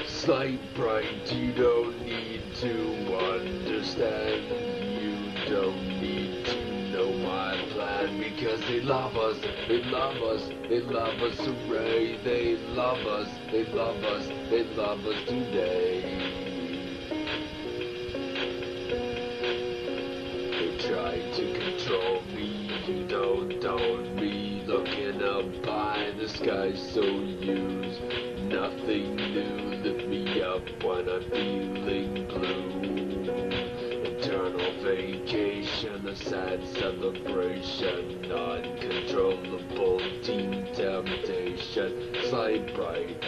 Slite brite, you don't need to understand, you don't need to know my plan, because they love us, they love us, they love us, hooray, they love us, they love us, they love us today. They try to control me, you don't own me, looking up by the sky, so use nothing new. Lift me up when I'm feeling blue. Eternal vacation, a sad celebration, uncontrollable teen temptation. Slite brite,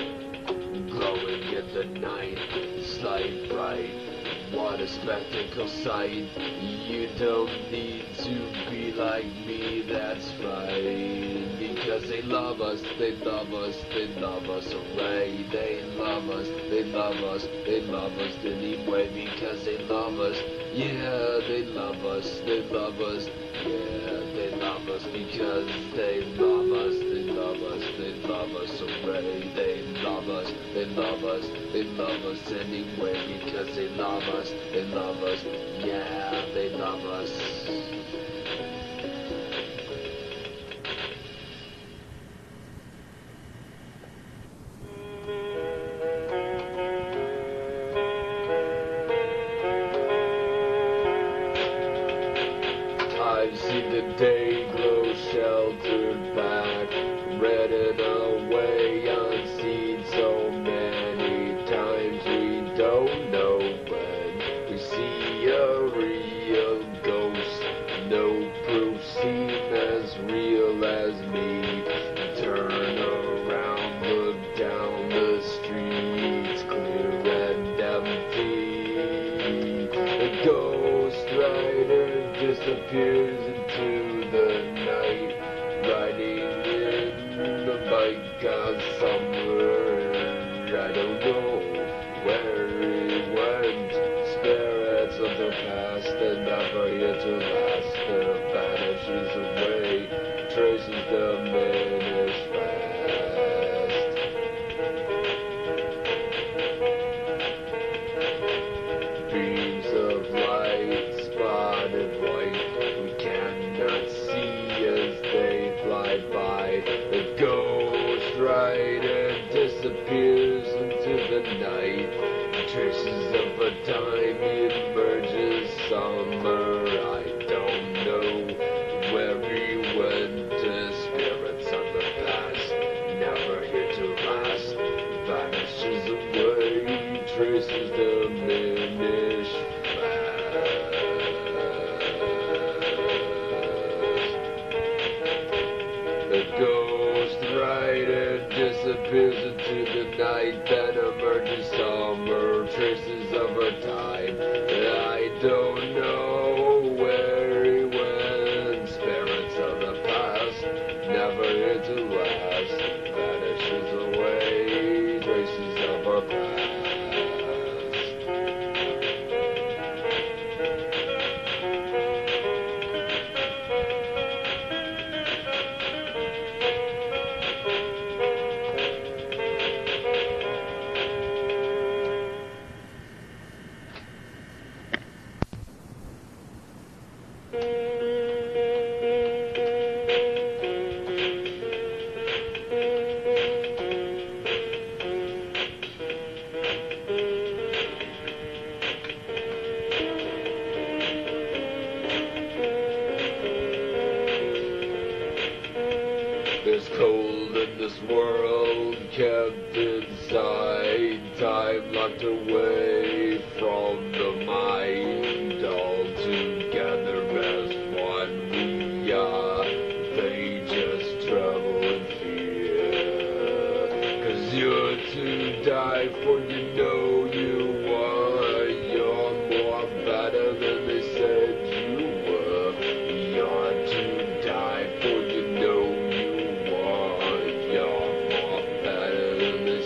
glowing in the night. Slite brite, what a spectacle sight. You don't need to be like me, that's right. Because they love us, they love us, they love us, hooray. They love us, they love us, they love us anyway. Because they love us, yeah, they love us, they love us, yeah, they love us. Because they love us, they love us, they love us, hooray. They love us, they love us, they love us anyway. Because they love us, yeah, they love us. I've seen the day glow sheltered back, redden away unseen so many times we don't know when. We see a real ghost, no proof seem as real as me. Turn around, look down the streets, clear and empty. The ghost rider disappears into the night, riding in the bike on somewhere. I don't know where he went. Spirits of the past and never yet to last, vanishes away, traces diminish fast. Beams of light, spotted white, we cannot see as they fly by. The ghost rider disappears into the night. Traces of a time emerges summer. I don't know where he went. Spirits of the past, never here to last, vanishes away. Traces diminish fast. The ghost rider disappears into the night, then emerges summer, traces of her time. I don't know where he went. Spirits of the past, never here to last, vanishes away, traces of our past. There's cold in this world, kept inside, time locked away from the mind, all together as one we are. They just tremble in fear, 'cause you're to die for, you know you are. You're more better than they said you were. You're to die for, you know you are. You're more better than they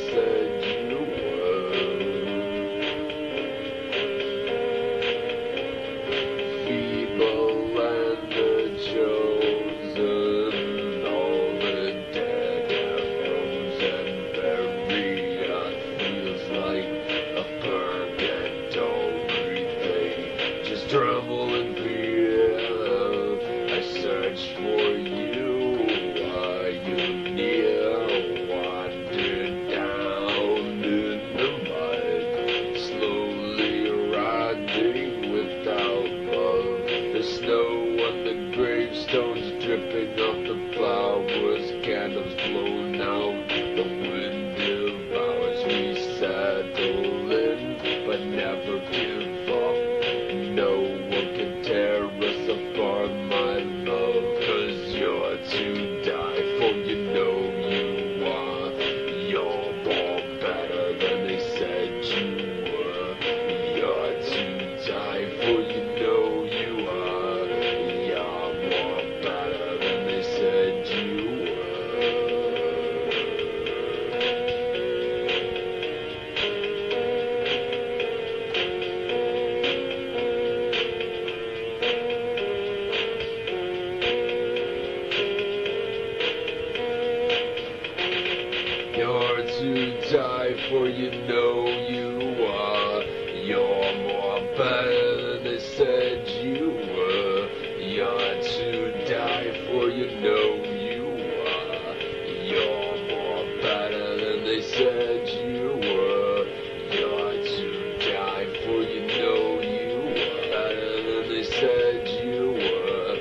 better than they said you were. You're to die for, you know you are. You're more better than they said you were. You're to die for, you know you are. Better than they said you were.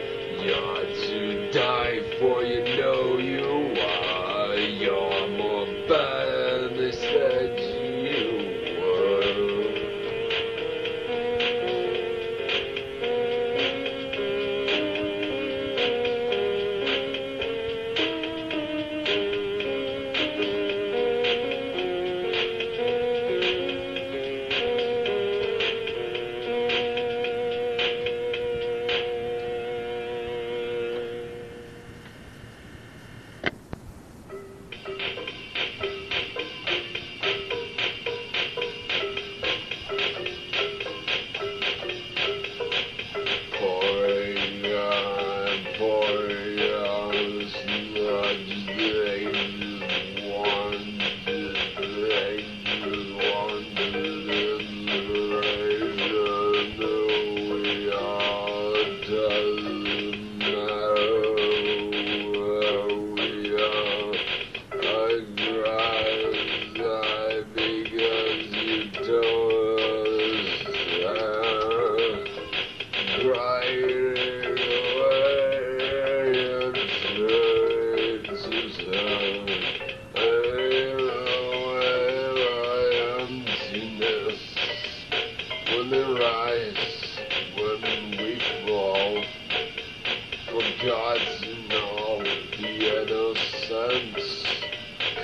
You're to die for, you know you are. You're more better than they said you were.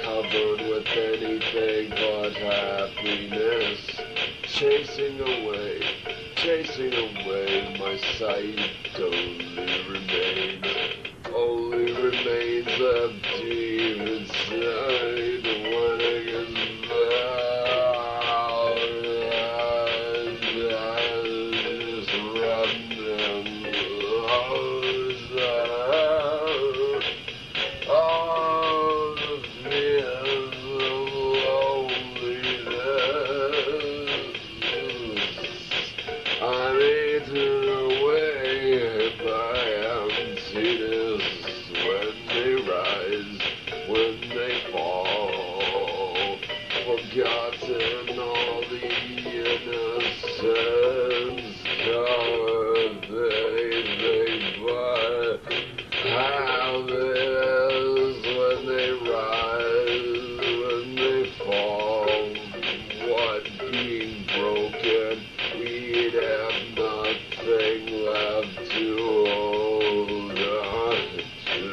Covered with anything but happiness, chasing away my sight only remains empty inside when it gets loud and just running all the fears of loneliness. I'm eaten away by emptiness when they rise, when they fall, forgotten all the innocence, covered anything but happiness when they rise, when they fall. What being broken, we'd have nothing left to hold on to.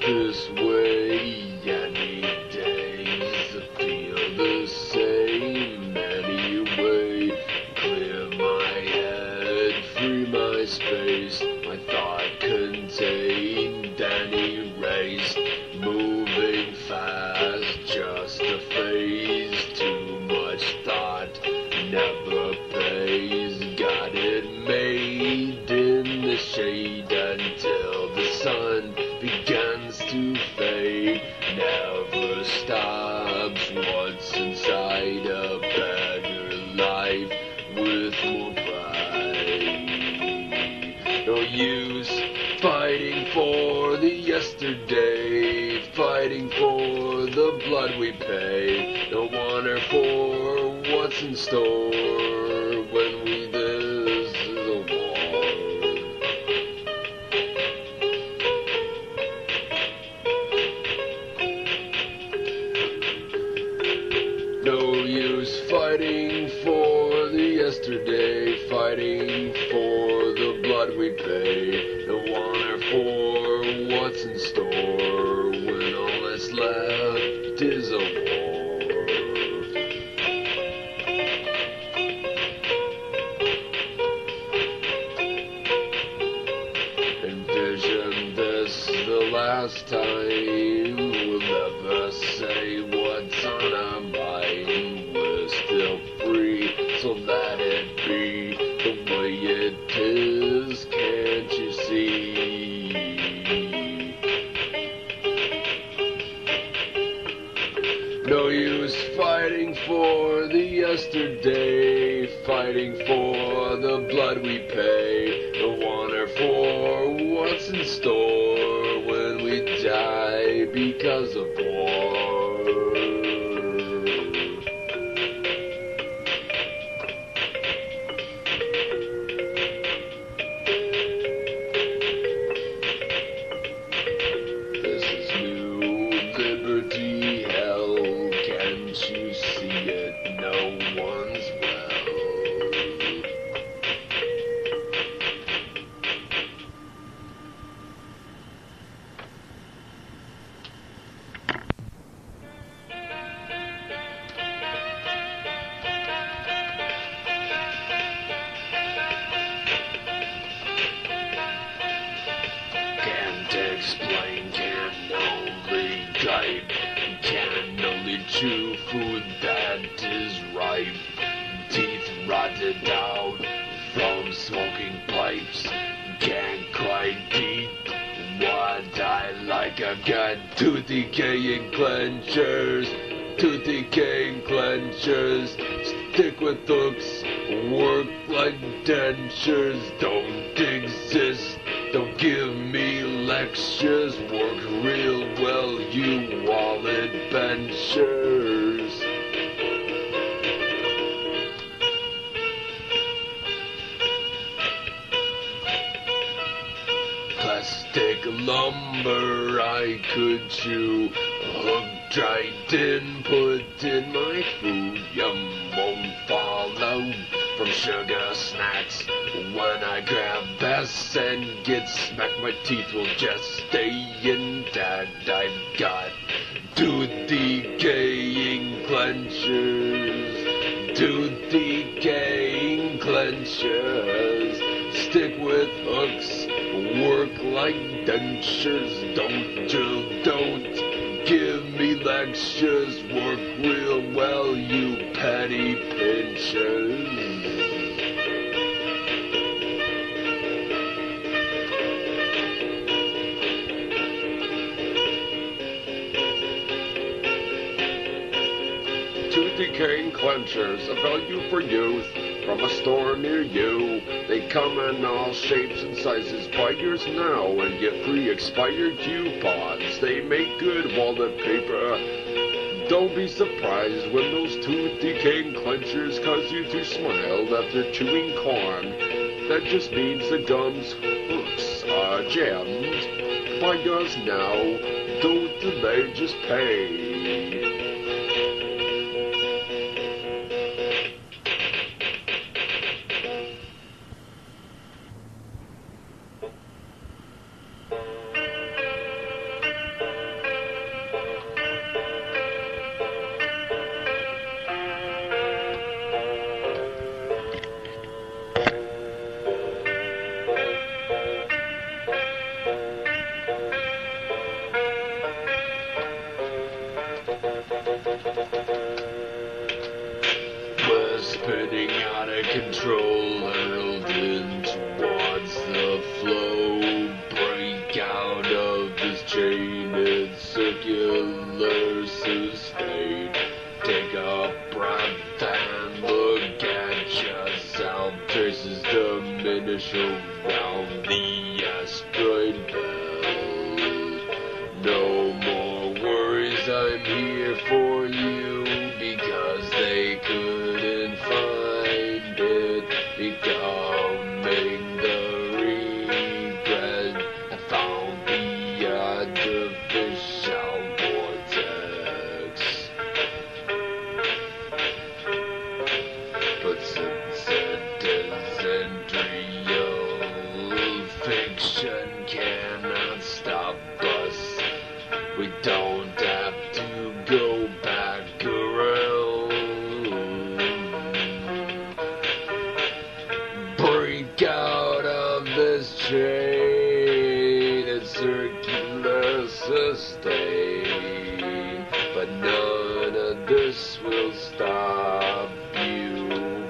This way any days, I feel the same anyway. Clear my head, free my space, my thought contained and erased. Moving fast, just a phase. Too much thought never pays. Got it made in the shade until the sun begins to fade. Never stops. What's inside a better life with more pride? No use fighting for the yesterday, fighting for the blood we pay. No honor for what's in store when we this is a war. No use fighting for yesterday, fighting for the blood we pay. No wonder for what's in store when all that's left is a war. Envision this the last time. We'll never say what's on our mind. We're still free, so let it be the way it is. Can't you see? No use fighting for the yesterday, fighting for the blood we pay. No wonder for what's in store when we die because of war. This is new liberty hell. Can't you see it? No one's well. Can't explain, can only type, can only chew food that is ripe. Teeth rotted out from smoking pipes, can't quite eat what I like. I've got tooth decaying clenchers, tooth decaying clenchers. Stick with hooks, work like dentures, don't exist. Don't give me lectures, work real well, you wallet benchers. Plastic lumber I could chew, hook dried in, put in my food. Yum, won't fall out from sugar snacks. When I grab this and get smacked, my teeth will just stay intact. I've got tooth decaying clenchers, tooth decaying clenchers. Stick with hooks, work like dentures. Don't give me lectures, work real well, you petty pinchers. Tooth decaying clenchers, a value for youth, from a store near you. They come in all shapes and sizes. Buy yours now and get free expired coupons. They make good wallet paper. Don't be surprised when those tooth decaying clenchers cause you to smile after chewing corn. That just means the gum's hooks are jammed. Buy yours now, don't delay, just pay. We're spinning out of control, hurled in towards the flow. Break out of this chain, it's circular sustain. Take a breath and look at yourself. Traces diminish around the asteroid belt. No more worries, I'm here for you, because they couldn't find it. Becoming the regret, I found the artificial vortex. But since chain and circular sustain, but none of this will stop you.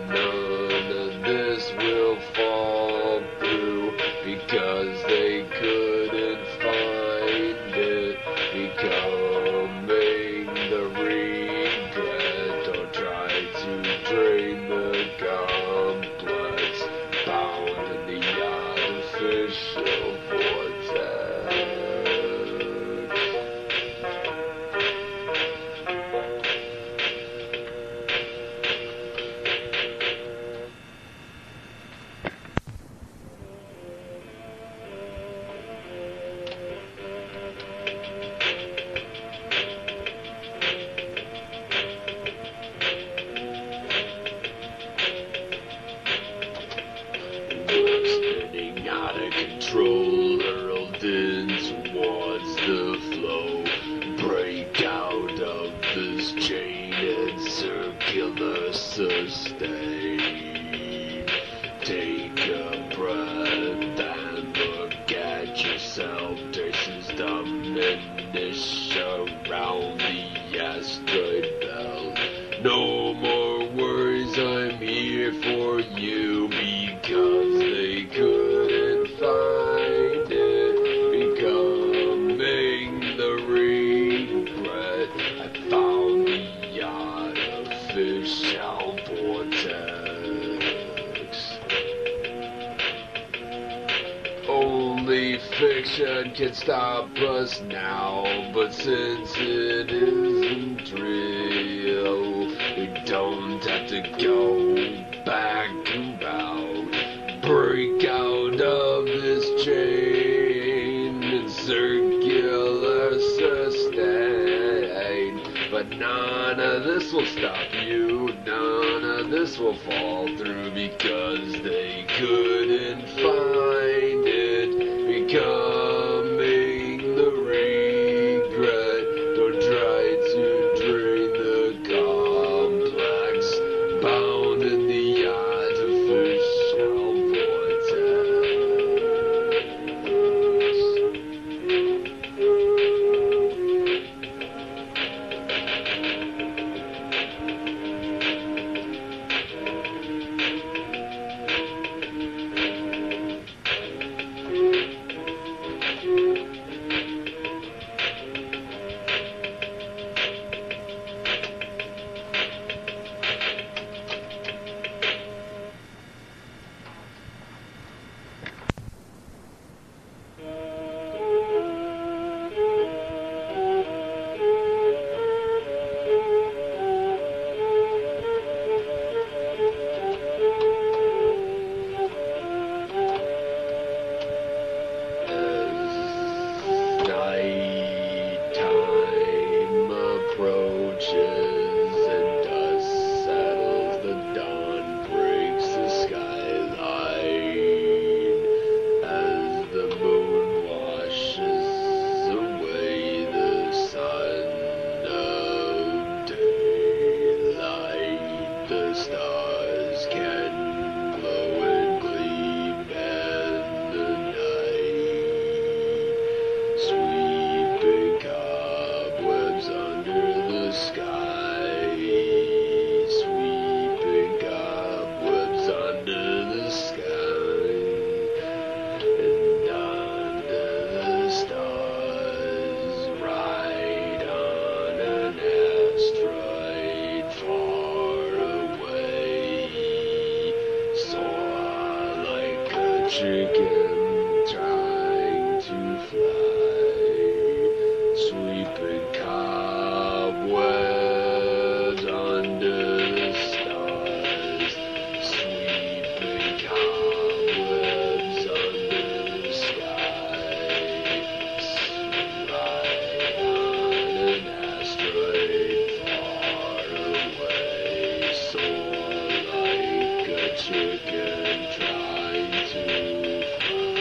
None of this will fall through because they couldn't find it. Becoming the regret, don't try to drain the complex, bound in the artificial vortex. Spinning out of control, hurled in towards the flow. Break out of this chain and circular sustain. Take a breath and look at yourself. Traces diminish around the asteroid belt. No more worries, I'm here for you because they couldn't find it. Becoming the regret, I found the artificial vortex. Only fiction can stop us now, but since it isn't real, we don't have to go back about. Break out of this chain and circular sustain, but none of this will stop you. None of this will fall through because they couldn't find it. Becoming the regret, don't try to drain the complex, bound in the artificial vortex. Nighttime approaches and dust settles, the dawn breaks the skyline as the moon washes away the sun of daylight. The stars can glow and gleam in the night. Sweeping cobwebs under the sky. Sweeping cobwebs under the sky. And under the stars, right on an asteroid far away. Soar like a chicken trying to fly. Sweeping cobwebs under the stars. Sweeping cobwebs under the sky. Right on an asteroid far away. Soar like a chicken trying to fly.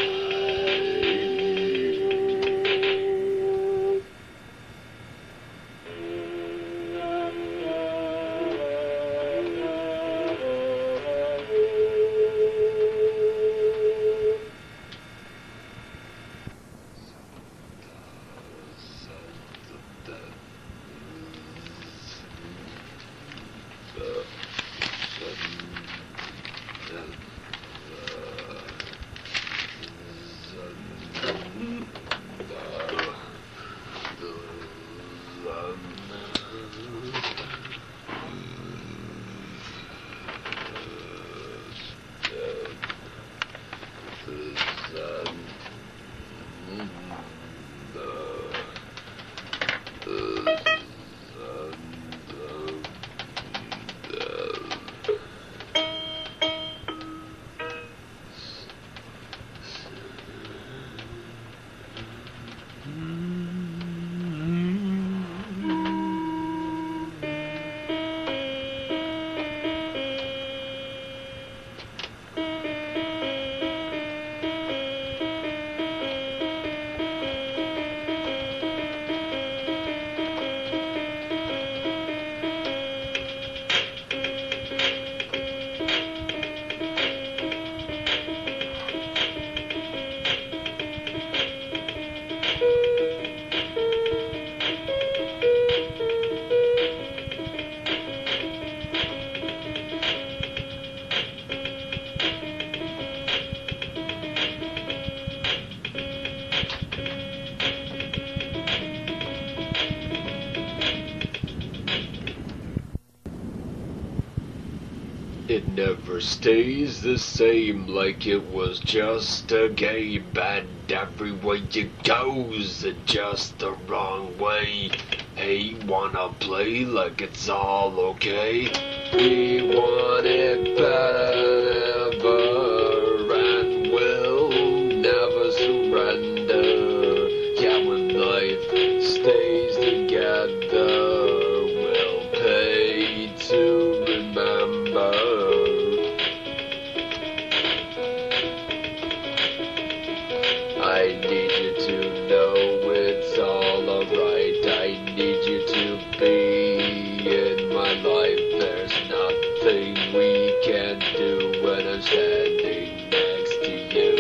never stays the same, like it was just a game, and everywhere you go's just the wrong way. Hey, wanna play like it's all okay? We want it better than ever, and we'll never surrender. Yeah, when life stays together, we'll pay to remember. I need you to know it's all alright. I need you to be in my life. There's nothing we can do when I'm standing next to you.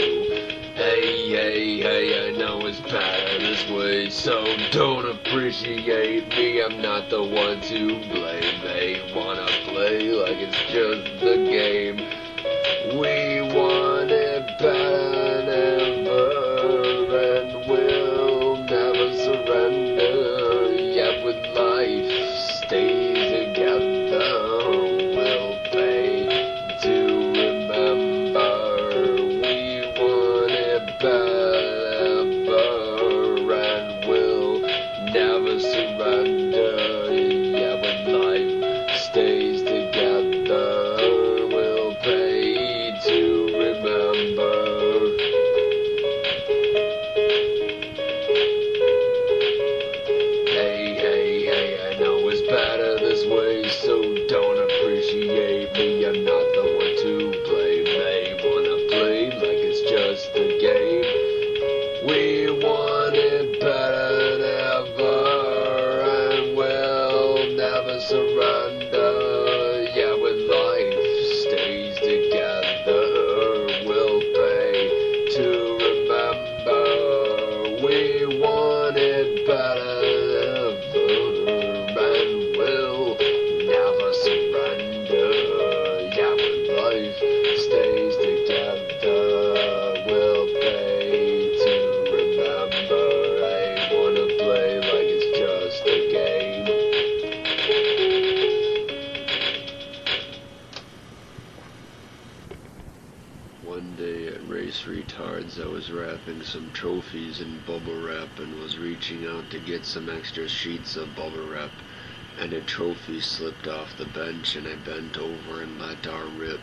Hey, hey, hey, I know it's better this way, so don't appreciate me. I'm not the one to blame. They wanna play like it's just a game. We want it better than ever, and we'll never surrender. Yeah, when life stays together, we'll pay to remember. We want it better than ever, and we'll never surrender. Yeah, when life stays together, we'll pay to remember. Hey, hey, hey, I know it's better this way, so don't appreciate me. I'm not the one to blame. They wanna play like it's just a game. We want it better than ever, and we'll never surrender. Yeah, when life stays together, we'll pay to remember. We want it better than ever, and we'll never surrender. Yeah, when life stays together, we'll pay to remember. I wanna play like it's just a game. One day at Race Retards, I was wrapping some trophies in bubble wrap and was reaching out to get some extra sheets of bubble wrap, and a trophy slipped off the bench, and I bent over and let our rip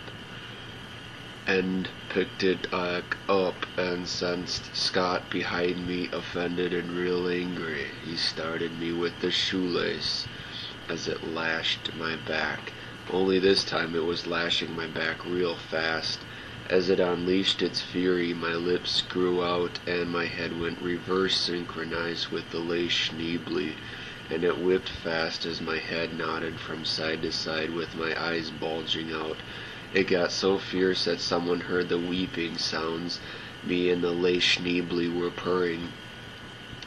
and picked it back up and sensed Scott behind me, offended and real angry. He started me with the shoelace as it lashed my back, only this time it was lashing my back real fast. As it unleashed its fury, my lips grew out and my head went reverse synchronized with the Lace Schneebly, and it whipped fast as my head nodded from side to side with my eyes bulging out. It got so fierce that someone heard the weeping sounds me and the Lace Schneebly were purring,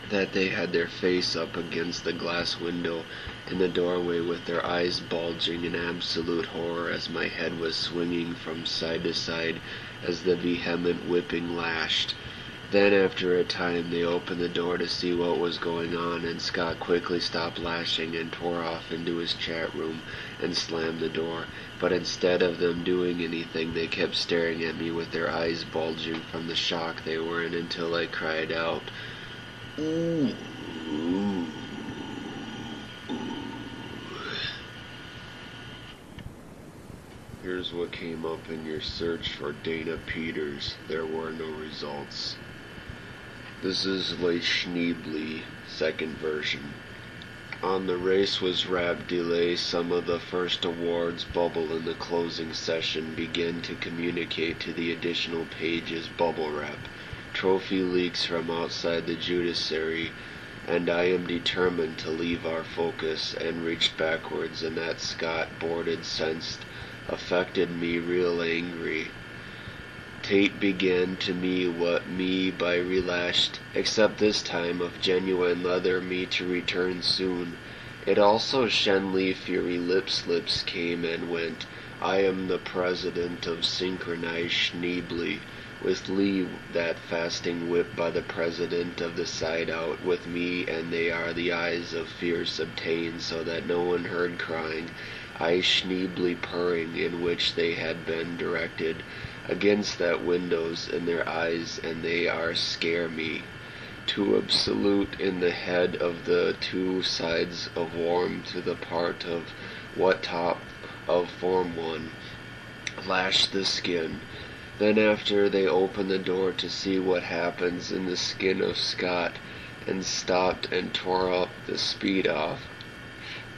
that they had their face up against the glass window in the doorway with their eyes bulging in absolute horror as my head was swinging from side to side as the vehement whipping lashed. Then after a time they opened the door to see what was going on, and Scott quickly stopped lashing and tore off into his chat room and slammed the door. But instead of them doing anything, they kept staring at me with their eyes bulging from the shock they were in until I cried out, "Ooh, ooh, ooh." Here's what came up in your search for Dana Peters. There were no results. This is Lace Schneebly, second version. On the race was wrapped delay. Some of the first awards bubble in the closing session begin to communicate to the additional pages bubble wrap. Trophy leaks from outside the judiciary, and I am determined to leave our focus, and reached backwards, and that Scott boarded sensed affected me real angry. Tate began to me what me by relashed, except this time of genuine leather me to return soon. It also Shenley Fury lip slips came and went. I am the president of synchronized Schneebly, with Lee that fasting whip by the president of the side out with me, and they are the eyes of fierce obtained so that no one heard crying. Schneebly purring, in which they had been directed against that windows in their eyes, and they are scare me. To absolute in the head of the two sides of warm to the part of what top of form one, lash the skin. Then after they open the door to see what happens in the skin of Scott, and stopped and tore up the speed off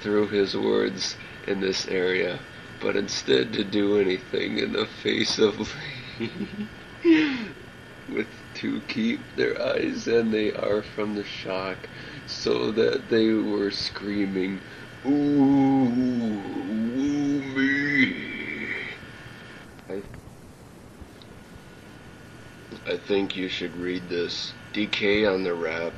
through his words in this area, but instead to do anything in the face of with to keep their eyes, and they are from the shock, so that they were screaming, "Ooh, woo me." I think you should read this. Decay on the rap.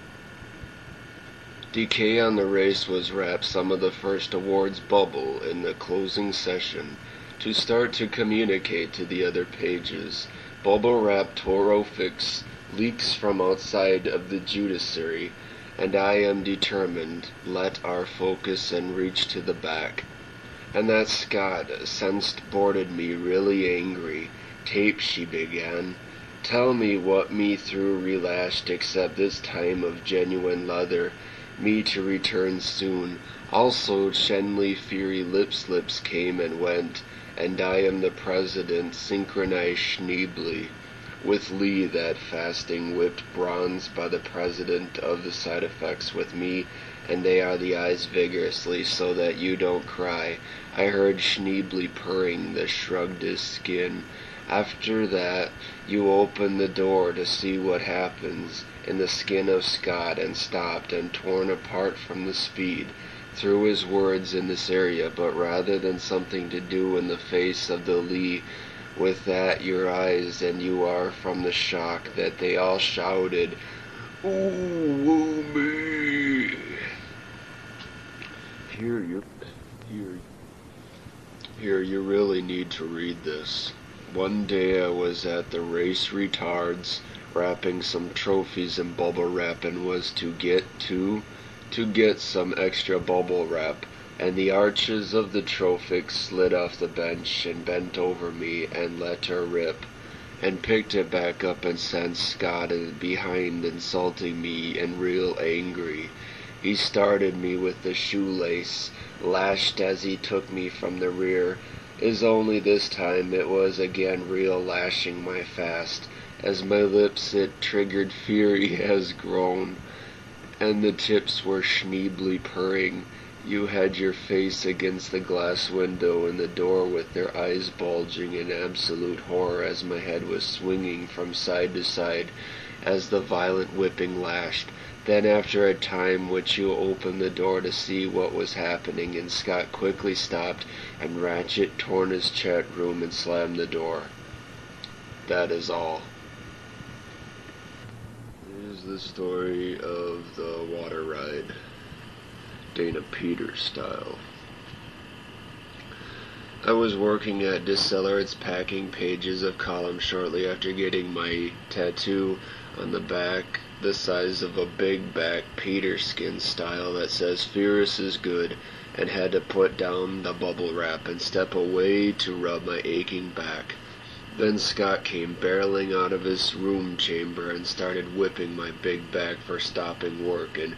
Decay on the Race was wrapped some of the first awards bubble in the closing session to start to communicate to the other pages. Bubble wrap Torofix leaks from outside of the judiciary, and I am determined, let our focus and reach to the back. And that Scott sensed boarded me really angry. Tape, she began. Tell me what me through relashed except this time of genuine leather, me to return soon. Also Shenley Fury lips came and went, and I am the president, synchronized Schneebly, with Lee that fasting whipped bronze by the president of the side effects with me, and they are the eyes vigorously so that you don't cry. I heard Schneebly purring that shrugged his skin. After that, you opened the door to see what happens in the skin of Scott, and stopped and torn apart from the speed through his words in this area, but rather than something to do in the face of the Lee with that your eyes, and you are from the shock that they all shouted, "Ooh, woo me." Here you really need to read this. One day I was at the Race Retards wrapping some trophies in bubble wrap, and was to get some extra bubble wrap, and the arches of the trophic slid off the bench and bent over me and let her rip, and picked it back up and sent Scott behind insulting me and real angry. He started me with the shoelace, lashed as he took me from the rear, is only this time it was again real lashing my fast, as my lips it triggered fury has grown, and the tips were Schneebly purring. You had your face against the glass window in the door with their eyes bulging in absolute horror as my head was swinging from side to side as the violent whipping lashed. Then after a time which you opened the door to see what was happening, and Scott quickly stopped and Ratchet torn his chat room and slammed the door. That is all. This is the story of the water ride, Dana Peters style. I was working at Decelerant's packing pages of columns shortly after getting my tattoo on the back, the size of a big back Peter skin style that says "Fierce is good," and had to put down the bubble wrap and step away to rub my aching back. Then Scott came barreling out of his room chamber and started whipping my big back for stopping work, and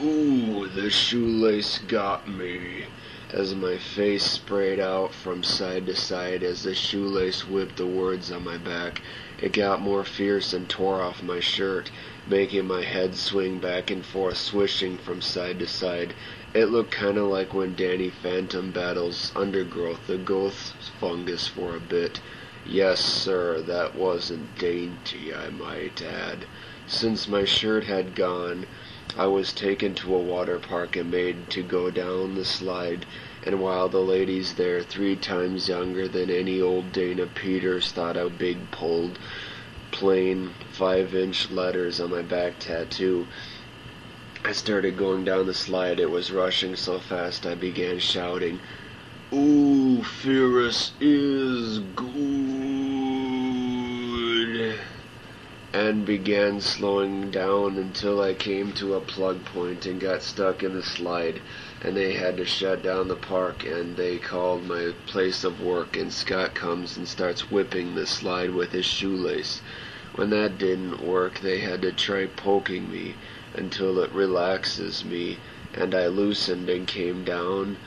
"Ooh, the shoelace got me," as my face sprayed out from side to side as the shoelace whipped the words on my back. It got more fierce and tore off my shirt, making my head swing back and forth, swishing from side to side. It looked kinda like when Danny Phantom battles Undergrowth, the ghost fungus, for a bit. Yes, sir, that wasn't dainty, I might add. Since my shirt had gone, I was taken to a water park and made to go down the slide, and while the ladies there, 3 times younger than any old Dana Peters, thought I big pulled plain 5-inch letters on my back tattoo, I started going down the slide. It was rushing so fast I began shouting, "Ooh, Fierce is good," and then began slowing down until I came to a plug point and got stuck in the slide, and they had to shut down the park, and they called my place of work, and Scott comes and starts whipping the slide with his shoelace. When that didn't work, they had to try poking me until it relaxes me, and I loosened and came down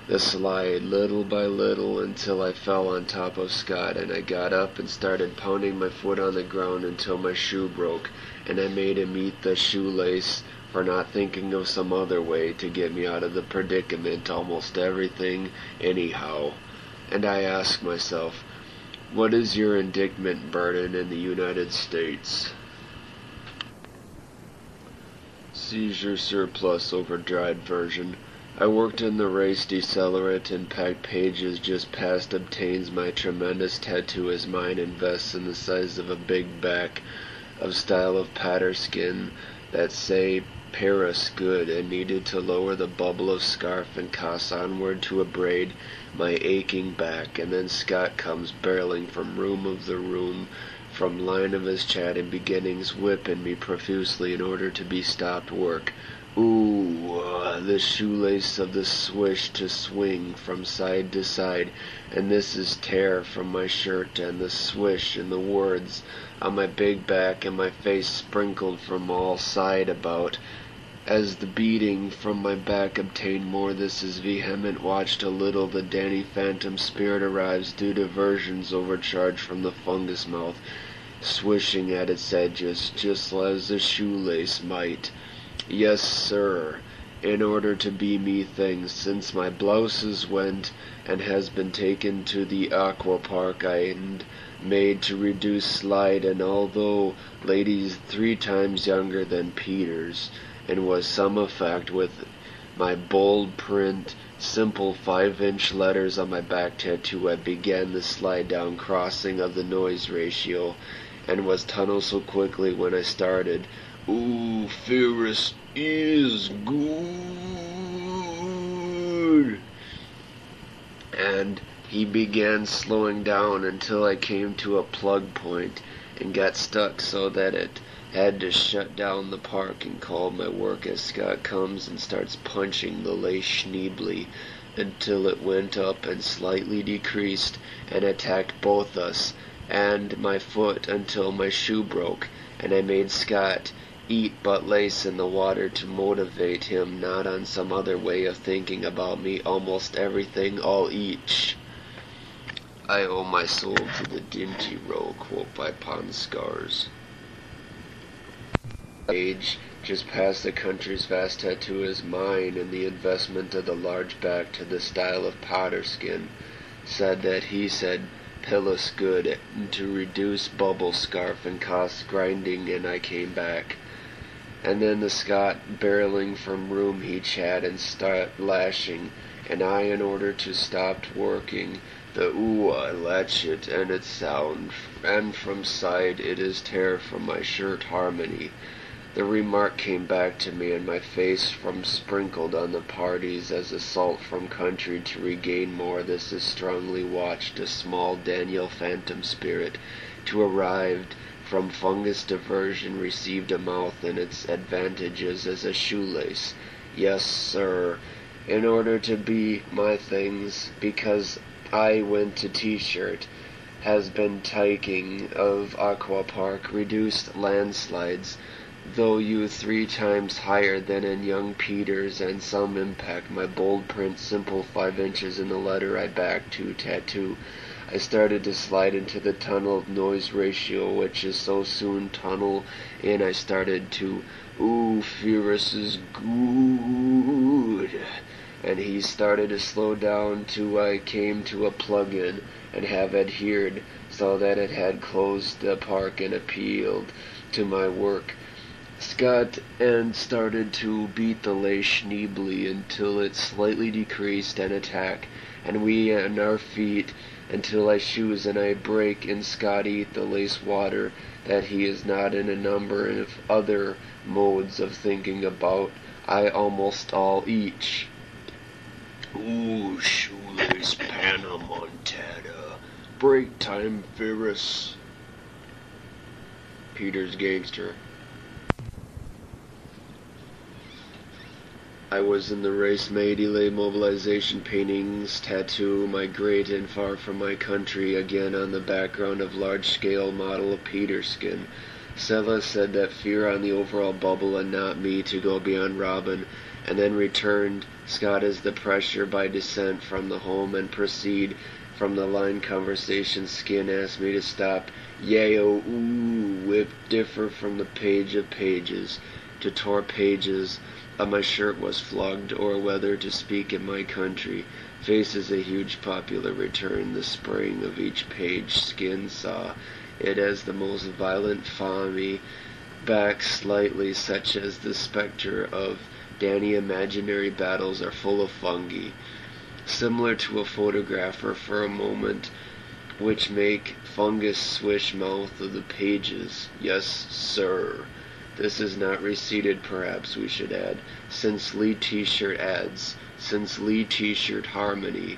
the slide little by little until I fell on top of Scott, and I got up and started pounding my foot on the ground until my shoe broke, and I made him eat the shoelace for not thinking of some other way to get me out of the predicament, almost everything anyhow. And I asked myself, what is your indictment burden in the United States? Seizure surplus overdried version. I worked in the race decelerate and packed pages just past obtains my tremendous tattoo as mine invests in the size of a big back of style of patter skin that say Paris good and needed to lower the bubble of scarf and cost onward to abrade my aching back, and then Scott comes barreling from room of the room from line of his chat and beginnings whipping me profusely in order to be stopped work. Ooh, the shoelace of the swish to swing from side to side, and this is tear from my shirt, and the swish and the words on my big back and my face sprinkled from all side about. As the beating from my back obtained more, this is vehement, watched a little, the Danny Phantom spirit arrives due diversions overcharged from the fungus mouth, swishing at its edges, just as a shoelace might. Yes, sir, in order to be me things, since my blouses went and has been taken to the aqua park and made to reduce slide, and although ladies 3 times younger than Peters, and was some effect with my bold print, simple 5-inch letters on my back tattoo, I began the slide down crossing of the noise ratio, and was tunneled so quickly when I started. Ooh, Ferris is good. And he began slowing down until I came to a plug point and got stuck so that it had to shut down the park and called my work as Scott comes and starts punching the Lace Schneebly until it went up and slightly decreased and attacked both us and my foot until my shoe broke, and I made Scott eat but lace in the water to motivate him, not on some other way of thinking about me, almost everything all each. I owe my soul to the dinty row, quote by Pond Scars. Age, just past the country's vast tattoo is mine, and the investment of the large back to the style of powder skin, said that he said Pillis good, to reduce bubble scarf and cost grinding, and I came back. And then the Scott barreling from room he chat and start lashing, and I, in order to stop working, the ooh I latch it and its sound, and from side it is tear from my shirt harmony. The remark came back to me, and my face from sprinkled on the parties as assault from country to regain more. This is strongly watched, a small Daniel Phantom spirit, to arrived from fungus diversion received a mouth and its advantages as a shoelace. Yes, sir, in order to be my things, because I went to T-shirt, has been taking of Aqua Park, reduced landslides, though you 3 times higher than in young Peters, and some impact, my bold print simple 5 inches in the letter I back to tattoo. I started to slide into the tunnel noise ratio, which is so soon tunnel in. I started to, ooh, Ferris is good. And he started to slow down till I came to a plug-in and have adhered so that it had closed the park and appealed to my work. Scott and started to beat the Lace Schneebly until it slightly decreased and attack, and we on our feet until I shoes and I break and Scott eat the lace water that he is not in a number of other modes of thinking about. I almost all each. Ooh, shoelace Panamontana. Break time, Ferris. Peter's gangster. I was in the race made delay mobilization paintings, tattoo, migrate and far from my country, again on the background of large-scale model of Peter skin. Sella said that fear on the overall bubble and not me to go beyond Robin, and then returned Scott as the pressure by descent from the home and proceed from the line conversation. Skin asked me to stop. Yayo, ooh, whip differ from the page of pages to tore pages. My shirt was flogged, or whether to speak in my country. Faces a huge popular return. The spraying of each page. Skin saw it as the most violent foamy back slightly, such as the spectre of Danny imaginary battles are full of fungi, similar to a photographer for a moment, which make fungus swish mouth of the pages. Yes, sir. This is not receded, perhaps we should add, since Lee T-shirt adds, since Lee T-shirt harmony.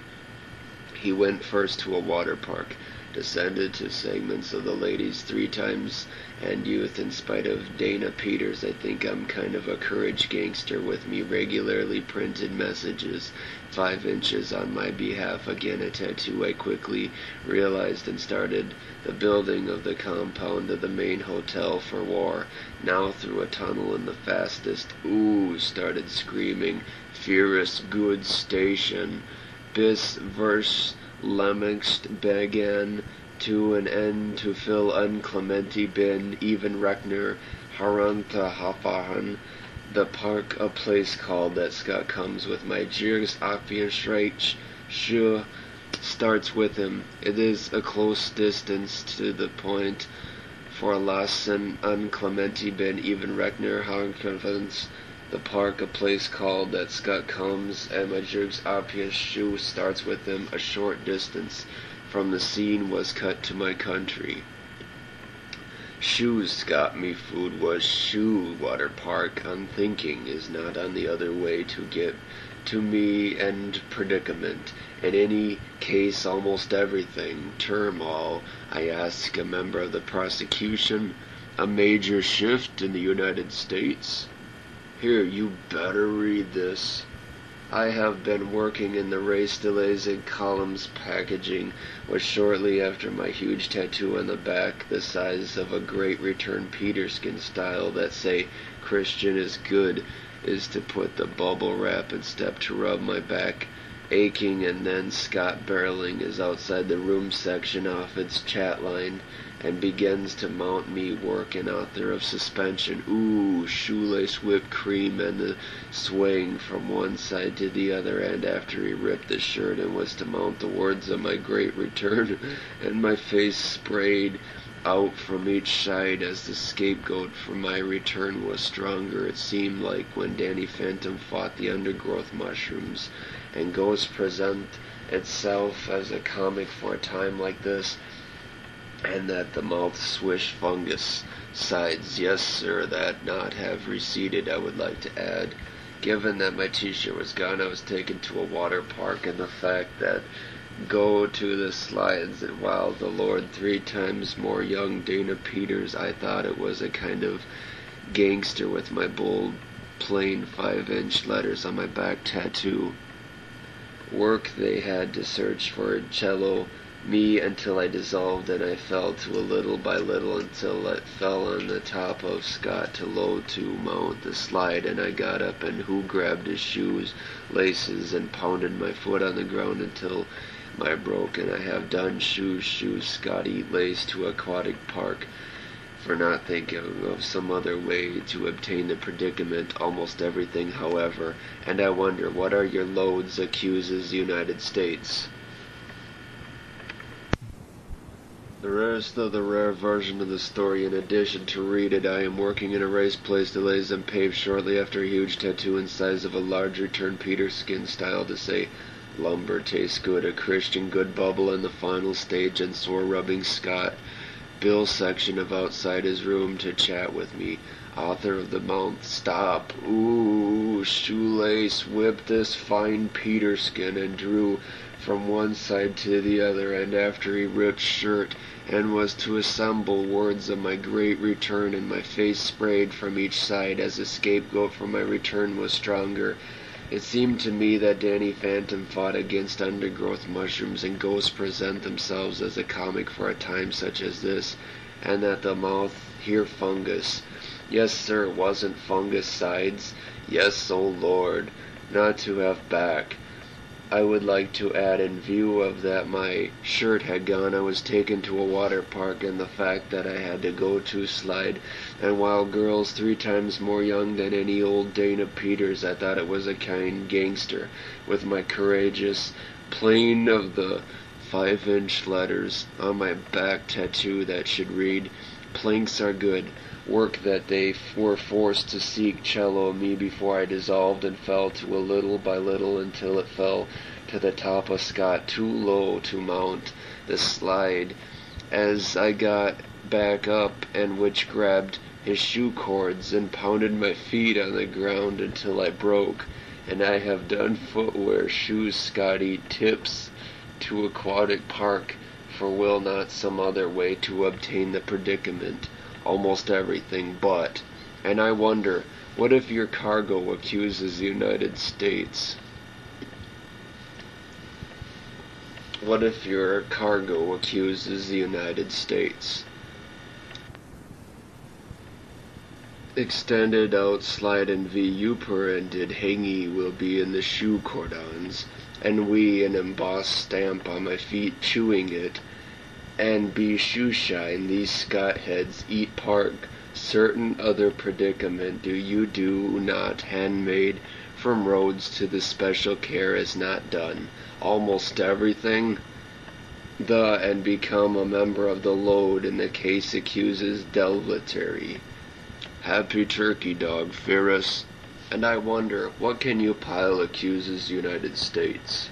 He went first to a water park, descended to segments of the ladies 3 times, and youth. In spite of Dana Peters, I think I'm kind of a courage gangster with me regularly printed messages 5 inches on my behalf. Again a tattoo, I quickly realized, and started the building of the compound of the main hotel for war. Now through a tunnel in the fastest. Ooh, started screaming. Furious good station. Bis verse Lemmixt began to an end to fill unclementi bin even Reckner Haranta Hafahan. The park, a place called that Scott comes with my Jirs Afienschreich Shu starts with him. It is a close distance to the point for Lassen unclementi bin even Reckner Haranta. The park, a place called that Scott comes, and my Jerks Apia's shoe starts with him. A short distance from the scene was cut to my country. Shoes got me food was shoe water park. Unthinking is not on the other way to get to me and predicament. In any case, almost everything. Term all, I ask a member of the prosecution. A major shift in the United States. Here, you better read this. I have been working in the race delays and columns packaging was shortly after my huge tattoo on the back, the size of a great return Peterskin style that say Christian is good, is to put the bubble wrap and step to rub my back aching, and then Scott barreling is outside the room section off its chat line and begins to mount me work an author of suspension. Ooh, shoelace whipped cream and the swaying from one side to the other end after he ripped the shirt and was to mount the words of my great return, and my face sprayed out from each side as the scapegoat for my return was stronger. It seemed like when Danny Phantom fought the undergrowth mushrooms, and Ghost present itself as a comic for a time like this, and that the mouth swish fungus sides. Yes, sir, that not have receded, I would like to add. Given that my t-shirt was gone, I was taken to a water park, and the fact that go to the slides, and while the Lord 3 times more young Dana Peters, I thought it was a kind of gangster with my bold, plain 5-inch letters on my back tattoo. Work they had to search for cello me until I dissolved, and I fell to a little by little until it fell on the top of Scott to load to mount the slide, and I got up and who grabbed his shoes, laces, and pounded my foot on the ground until my broke, and I have done shoes Scott eat lace to aquatic park for not thinking of some other way to obtain the predicament, almost everything however, and I wonder what are your loads accuses the United States. The rest of the rare version of the story, in addition to read it, I am working in a race place delays and paved shortly after a huge tattoo in size of a large return Peter skin style to say lumber tastes good, a Christian good bubble in the final stage, and sore rubbing Scott Bill section of outside his room to chat with me. Author of the mouth, stop, ooh, shoelace, whip this fine Peter skin, and drew from one side to the other, and after he ripped shirt, and was to assemble words of my great return, and my face sprayed from each side as a scapegoat for my return was stronger. It seemed to me that Danny Phantom fought against undergrowth mushrooms, and ghosts present themselves as a comic for a time such as this, and that the mouth here fungus. Yes, sir, it wasn't fungus sides. Yes, oh Lord, not to have back. I would like to add, in view of that my shirt had gone, I was taken to a water park, and the fact that I had to go to slide, and while girls 3 times more young than any old Dana Peters, I thought it was a kind gangster, with my courageous plain of the 5-inch letters on my back tattoo that should read, "Planks are good." Work that they were forced to seek cello me before I dissolved and fell to a little by little until it fell to the top of Scott, too low to mount the slide. As I got back up, and which grabbed his shoe cords and pounded my feet on the ground until I broke, and I have done footwear, shoes, Scotty, tips to aquatic park, for will not some other way to obtain the predicament. Almost everything but, and I wonder, what if your cargo accuses the United States? What if your cargo accuses the United States? Extended out slide and V did hangy will be in the shoe cordons, and we an embossed stamp on my feet chewing it, and be shoe shine these Scott heads eat park certain other predicament do you do not handmade from roads to the special care is not done almost everything the and become a member of the load in the case accuses delvatory. Happy turkey dog, Ferris. And I wonder, what can you pile accuses United States?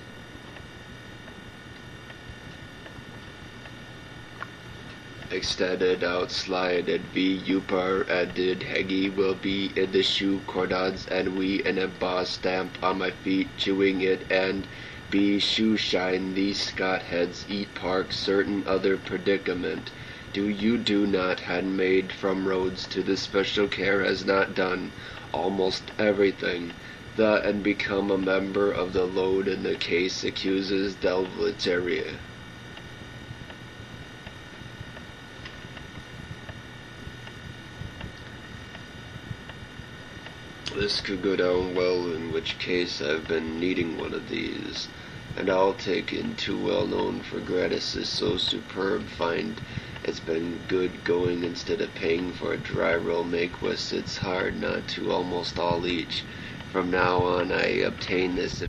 Extended out slide and V upar added heggy will be in the shoe cordons and we an embossed stamp on my feet chewing it and be shoe shine these Scott heads eat park certain other predicament do you do not handmade from roads to the special care has not done almost everything the and become a member of the load in the case accuses delvataria. This could go down well, in which case I've been needing one of these, and I'll take in too well known for gratis is so superb, find it's been good going instead of paying for a dry roll maquis, it's hard not to almost all each. From now on I obtain this